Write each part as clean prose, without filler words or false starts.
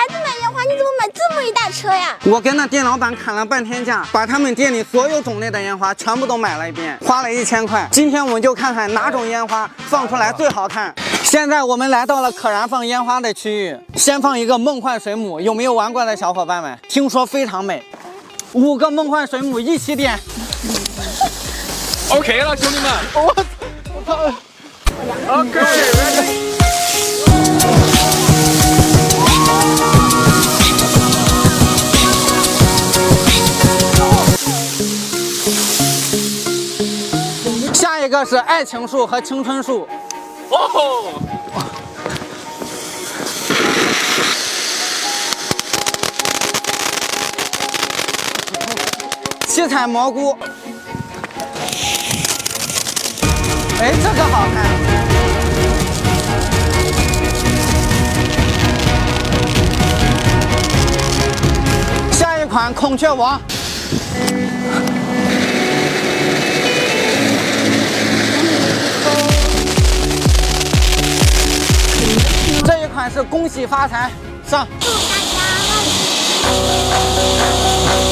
子买烟花，你怎么买这么一大车呀？我跟那店老板砍了半天价，把他们店里所有种类的烟花全部都买了一遍，花了1000块。今天我们就看看哪种烟花放出来最好看。现在我们来到了可燃放烟花的区域，先放一个梦幻水母，有没有玩过的小伙伴们？听说非常美，5个梦幻水母一起点。OK 了，兄弟们，我操 ！OK， 下一个是爱情树和青春树。哦。七彩蘑菇。哎，这个好看。下一款孔雀王。这一款是恭喜发财，上。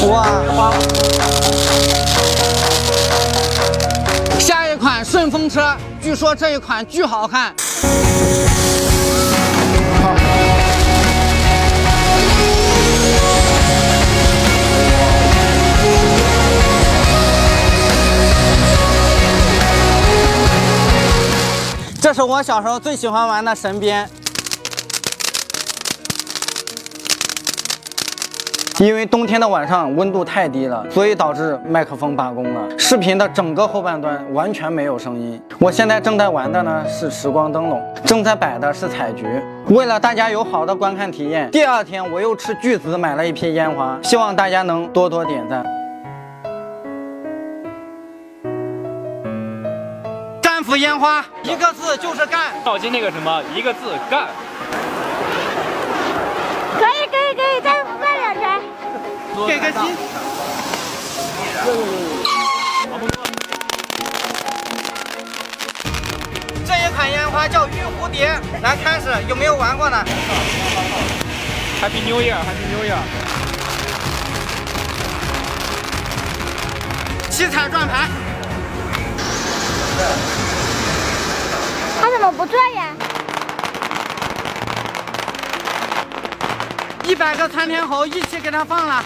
哇！下一款顺风车，据说这一款巨好看。这是我小时候最喜欢玩的神鞭。因为冬天的晚上温度太低了，所以导致麦克风罢工了。视频的整个后半段完全没有声音。我现在正在玩的呢是时光灯笼，正在摆的是彩菊。为了大家有好的观看体验，第2天我又斥巨资买了一批烟花，希望大家能多多点赞。战斧烟花，一个字就是干。赵金那个什么，一个字干。可以，再2圈。给个心。这一款烟花叫玉蝴蝶，来开始，有没有玩过呢 ？Happy New Year，Happy New Year。七彩转盘。它怎么不转呀？100个参天猴一起给它放了。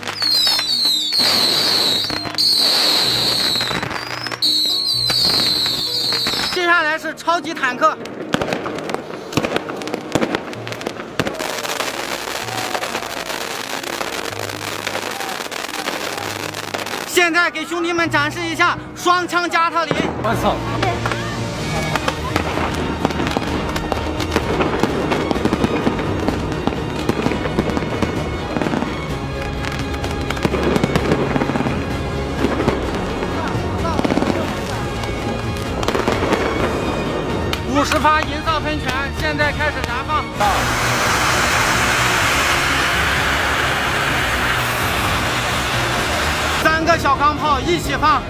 接下来是超级坦克。现在给兄弟们展示一下双枪加特林。我操！50发银色喷泉，现在开始燃放。3个小钢炮一起放。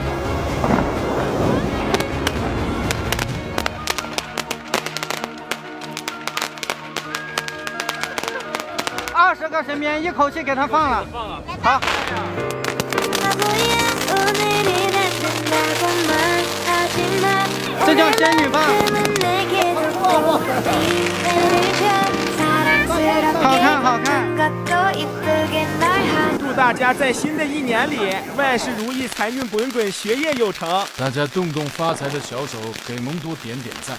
20个神鞭一口气给它放了。好。这叫仙女棒。好看好看。祝大家在新的一年里万事如意，财运滚滚，学业有成。大家动动发财的小手，给萌多点点赞。